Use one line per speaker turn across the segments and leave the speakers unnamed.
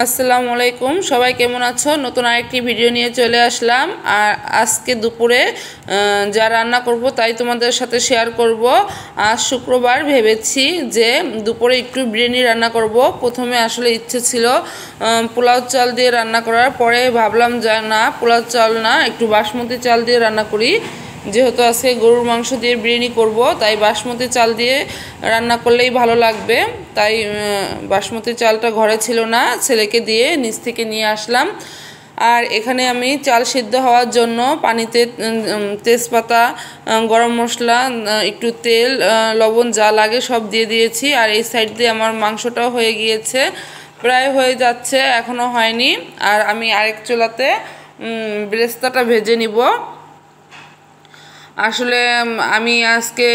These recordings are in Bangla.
আসসালামু আলাইকুম, সবাই কেমন আছো? নতুন আরেকটি ভিডিও নিয়ে চলে আসলাম। আর আজকে দুপুরে যা রান্না করব তাই তোমাদের সাথে শেয়ার করব। আজ শুক্রবার, ভেবেছি যে দুপুরে একটু বিরিয়ানি রান্না করব। প্রথমে আসলে ইচ্ছে ছিল পোলাও চাল দিয়ে রান্না করার, পরে ভাবলাম যে না, পোলাও চাল না, একটু বাসমতি চাল দিয়ে রান্না করি। যেহেতু আজকে গরুর মাংস দিয়ে বিরিয়ানি করব, তাই বাসমতি চাল দিয়ে রান্না করলেই ভালো লাগবে। তাই বাসমতি চালটা ঘরে ছিল না, ছেলেকে দিয়ে নিচ থেকে নিয়ে আসলাম। আর এখানে আমি চাল সিদ্ধ হওয়ার জন্য পানিতে তেজপাতা, গরম মশলা, একটু তেল, লবণ যা লাগে সব দিয়ে দিয়েছি। আর এই সাইড দিয়ে আমার মাংসটাও হয়ে গিয়েছে, প্রায় হয়ে যাচ্ছে, এখনও হয়নি। আর আমি আরেক চুলাতে বেরেস্তাটা ভেজে নিব। আসলে আমি আজকে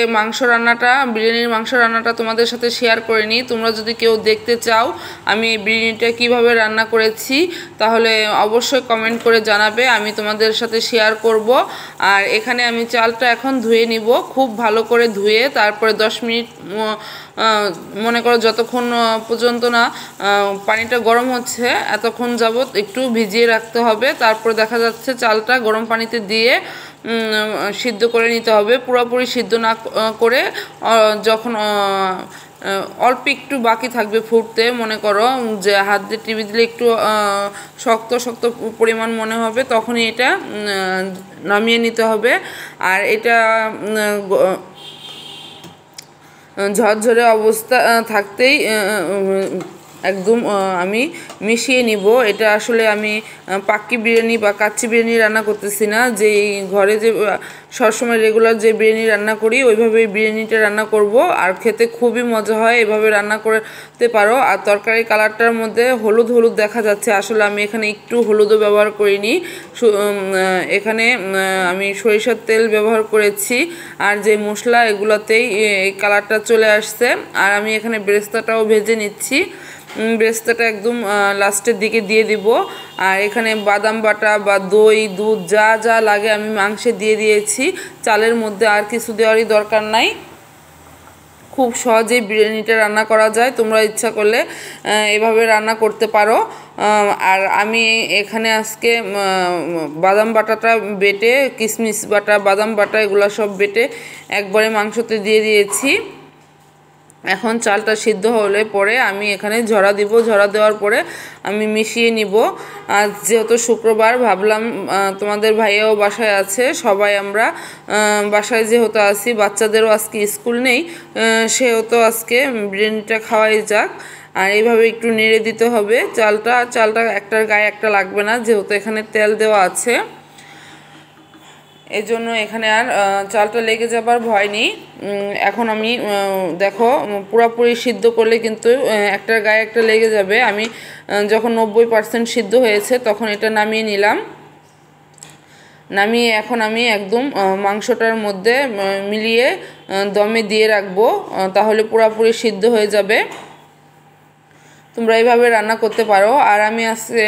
বিরিয়ানির মাংস রান্নাটা তোমাদের সাথে শেয়ার করিনি। তোমরা যদি কেউ দেখতে চাও আমি বিরিয়ানিটা কিভাবে রান্না করেছি, তাহলে অবশ্যই কমেন্ট করে জানাবে, আমি তোমাদের সাথে শেয়ার করব। আর এখানে আমি চালটা এখন ধুয়ে নিব, খুব ভালো করে ধুয়ে তারপরে 10 মিনিট, মনে করো যতক্ষণ পর্যন্ত না পানিটা গরম হচ্ছে এতক্ষণ যাবত একটু ভিজিয়ে রাখতে হবে। তারপরে দেখা যাচ্ছে চালটা গরম পানিতে দিয়ে সিদ্ধ করে নিতে হবে। পুরোপুরি সিদ্ধ না করে যখন অল্প একটু বাকি থাকবে ফুটতে, মনে করো যে হাত দিয়ে টিপে দিলে একটু শক্ত শক্ত পরিমাণ মনে হবে, তখনই এটা নামিয়ে নিতে হবে। আর এটা ঝরঝরে অবস্থা থাকতেই একদম আমি মিশিয়ে নিব। এটা আসলে আমি পাক্কি বিরিয়ানি বা কাচ্চি বিরিয়ানি রান্না করতেছি না, যে ঘরে যে সবসময় রেগুলার যে বিরিয়ানি রান্না করি ওইভাবে বিরিয়ানিটা রান্না করব। আর খেতে খুবই মজা হয়, এভাবে রান্না করতে পারো। আর তরকারি কালারটার মধ্যে হলুদ হলুদ দেখা যাচ্ছে, আসলে আমি এখানে একটু হলুদও ব্যবহার করিনি। এখানে আমি সরিষার তেল ব্যবহার করেছি, আর যে মশলা এগুলোতেই এই কালারটা চলে আসছে। আর আমি এখানে বেরেস্তাটাও ভেজে নিচ্ছি, বেরেস্তাটা একদম লাস্টের দিকে দিয়ে দিব। আর এখানে বাদাম বাটা বা দই, দুধ যা যা লাগে আমি মাংসে দিয়ে দিয়েছি। চালের মধ্যে আর কিছু দেওয়ারই দরকার নাই, খুব সহজেই বিরিয়ানিটা রান্না করা যায়। তোমরা ইচ্ছা করলে এভাবে রান্না করতে পারো। আর আমি এখানে আজকে বাদাম বাটাটা বেটে, কিশমিশ বাটা, বাদাম বাটা এগুলো সব বেটে একবারে মাংসতে দিয়ে দিয়েছি। এখন চালটা সিদ্ধ হলে পরে আমি এখানে ঝরা দিব, ঝরা দেওয়ার পরে আমি মিশিয়ে নিব। আর যেহেতু শুক্রবার, ভাবলাম তোমাদের ভাইয়াও বাসায় আছে, সবাই আমরা বাসায় যেহেতু আছি, বাচ্চাদেরও আজকে স্কুল নেই, সেহেতু আজকে বিরিয়ানিটা খাওয়াই যাক। আর এইভাবে একটু নেড়ে দিতে হবে। চালটা একটার গায়ে একটা লাগবে না, যেহেতু এখানে তেল দেওয়া আছে, এই জন্য এখানে আর চালটা লেগে যাবার ভয় নেই। এখন আমি দেখো, পুরোপুরি সিদ্ধ করলে কিন্তু একটার গায়ে একটা লেগে যাবে। আমি যখন 90% সিদ্ধ হয়েছে তখন এটা নামিয়ে নিলাম। নামিয়ে এখন আমি একদম মাংসটার মধ্যে মিলিয়ে দমে দিয়ে রাখবো, তাহলে পুরোপুরি সিদ্ধ হয়ে যাবে। তোমরা এইভাবে রান্না করতে পারো। আর আমি আজকে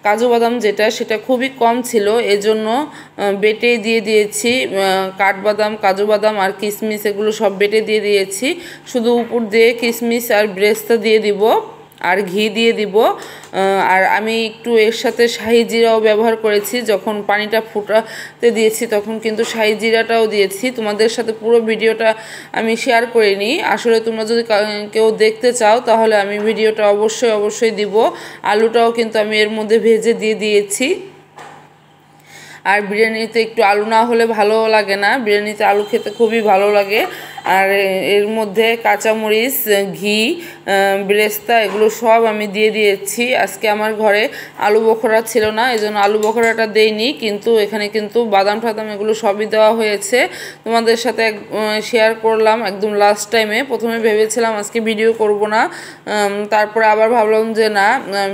কাজু বাদাম সেটা খুবই কম ছিল, এজন্য বেটে দিয়ে দিয়েছি। কাঠবাদাম, কাজু বাদাম আর কিশমিশ এগুলো সব বেটে দিয়ে দিয়েছি। শুধু উপর দিয়ে কিশমিশ আর বেরেস্তা দিয়ে দিব, আর ঘি দিয়ে দিব। আর আমি একটু এর সাথে শাহি জিরাও ব্যবহার করেছি, যখন পানিটা ফুটাতে দিয়েছি তখন কিন্তু শাহি জিরাটাও দিয়েছি। তোমাদের সাথে পুরো ভিডিওটা আমি শেয়ার করিনি। আসলে তোমরা যদি কেউ দেখতে চাও তাহলে আমি ভিডিওটা অবশ্যই দিব। আলুটাও কিন্তু আমি এর মধ্যে ভেজে দিয়ে দিয়েছি। আর বিরিয়ানিতে একটু আলু না হলে ভালো লাগে না, বিরিয়ানিতে আলু খেতে খুবই ভালো লাগে। আর এর মধ্যে কাঁচামরিচ, ঘি, বেরেস্তা এগুলো সব আমি দিয়ে দিয়েছি। আজকে আমার ঘরে আলু বখরা ছিল না, এই জন্য আলু বখরাটা দেইনি, কিন্তু এখানে কিন্তু বাদাম টাদাম এগুলো সবই দেওয়া হয়েছে। তোমাদের সাথে শেয়ার করলাম একদম লাস্ট টাইমে। প্রথমে ভেবেছিলাম আজকে ভিডিও করব না, তারপরে আবার ভাবলাম যে না,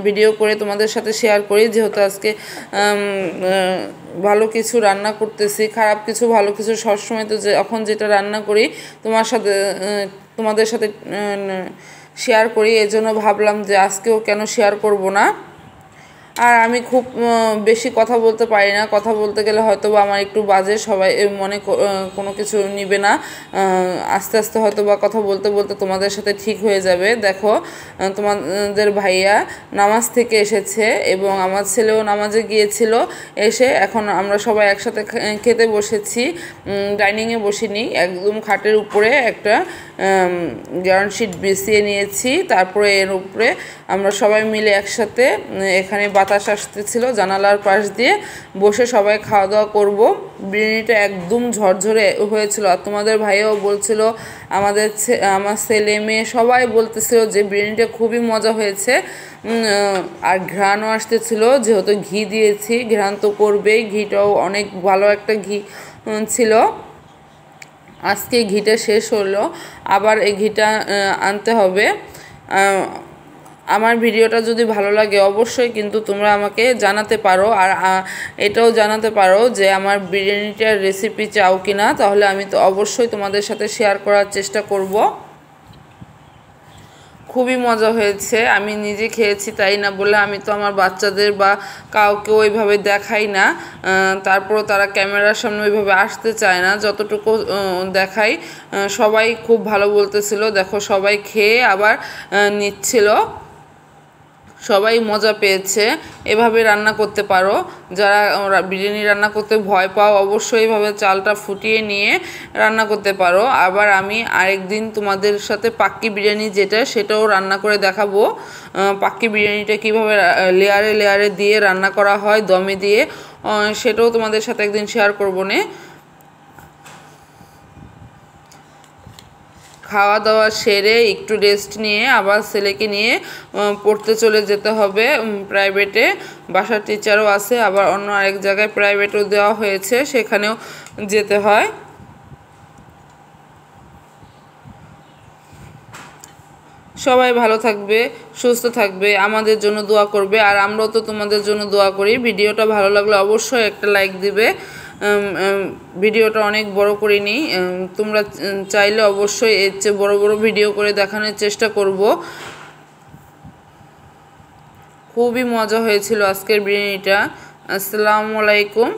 ভিডিও করে তোমাদের সাথে শেয়ার করি, যেহেতু আজকে ভালো কিছু রান্না করতেছি। খারাপ কিছু ভালো কিছু সবসময় তো যখন যেটা রান্না করি তোমাদের সাথে শেয়ার করি, এজন্য ভাবলাম যে আজকেও কেন শেয়ার করব না। আর আমি খুব বেশি কথা বলতে পারি না, কথা বলতে গেলে হয়তো বা আমার একটু বাজে, সবাই মনে কোনো কিছু নিবে না। আস্তে আস্তে হয়তো বা কথা বলতে বলতে তোমাদের সাথে ঠিক হয়ে যাবে। দেখো তোমাদের ভাইয়া নামাজ থেকে এসেছে এবং আমার ছেলেও নামাজে গিয়েছিল, এসে এখন আমরা সবাই একসাথে খেতে বসেছি। ডাইনিংয়ে বসিনি, একদম খাটের উপরে একটা গ্রাউন্ড শিট বিছিয়ে নিয়েছি, তারপরে এর উপরে আমরা সবাই মিলে একসাথে এখানে বাতাস আসতেছিল জানালার পাশ দিয়ে বসে সবাই খাওয়া দাওয়া করব। বিরিয়ানিটা একদম ঝরঝরে হয়েছিল। আর তোমাদের ভাইয়াও বলছিল, আমার ছেলে মেয়ে সবাই বলতেছিল যে বিরিয়ানিটা খুবই মজা হয়েছে। আর ঘ্রাণও আসতেছিল, যেহেতু ঘি দিয়েছি ঘ্রাণ তো করবেই, ঘিটাও অনেক ভালো একটা ঘি ছিল। আজকে ঘিটা শেষ হলো, আবার এই ঘিটা আনতে হবে। আমার ভিডিওটা যদি ভালো লাগে অবশ্যই কিন্তু তোমরা আমাকে জানাতে পারো, আর এটাও জানাতে পারো যে আমার বিরিয়ানিটার রেসিপি চাও কি না, তাহলে আমি তো অবশ্যই তোমাদের সাথে শেয়ার করার চেষ্টা করব। খুবই মজা হয়েছে, আমি নিজে খেয়েছি তাই না বলে আমি তো আমার বাচ্চাদের বা কাউকে ওইভাবে দেখাই না, তারপরও তারা ক্যামেরার সামনে ওইভাবে আসতে চায় না। যতটুকু দেখাই সবাই খুব ভালো বলতেছিল। দেখো সবাই খেয়ে আবার নিচ্ছিল, সবাই মজা পেয়েছে। এভাবে রান্না করতে পারো, যারা বিরিয়ানি রান্না করতে ভয় পাও অবশ্যই এভাবে চালটা ফুটিয়ে নিয়ে রান্না করতে পারো। আবার আমি আরেকদিন তোমাদের সাথে পাক্কি বিরিয়ানি যেটা, সেটাও রান্না করে দেখাবো। পাক্কি বিরিয়ানিটা কীভাবে লেয়ারে লেয়ারে দিয়ে রান্না করা হয় দমে দিয়ে, সেটাও তোমাদের সাথে একদিন শেয়ার করবো নে। খাওয়া দাওয়া সেরে একটু রেস্ট নিয়ে আবার ছেলেকে নিয়ে পড়তে চলে যেতে হবে প্রাইভেটে। বাসার টিচারও আছে, আবার অন্য আরেক জায়গায় প্রাইভেটও দেওয়া হয়েছে, সেখানেও যেতে হয়। সবাই ভালো থাকবে, সুস্থ থাকবে, আমাদের জন্য দোয়া করবে, আর আমরাও তো তোমাদের জন্য দোয়া করি। ভিডিওটা ভালো লাগলে অবশ্যই একটা লাইক দিবে। ভিডিওটা অনেক বড় করিনি, তোমরা চাইলে অবশ্যই এর চেয়ে বড় বড় ভিডিও করে দেখানোর চেষ্টা করব। খুবই মজা হয়েছিল আজকের বিরিয়ানিটা। আসসালামু আলাইকুম।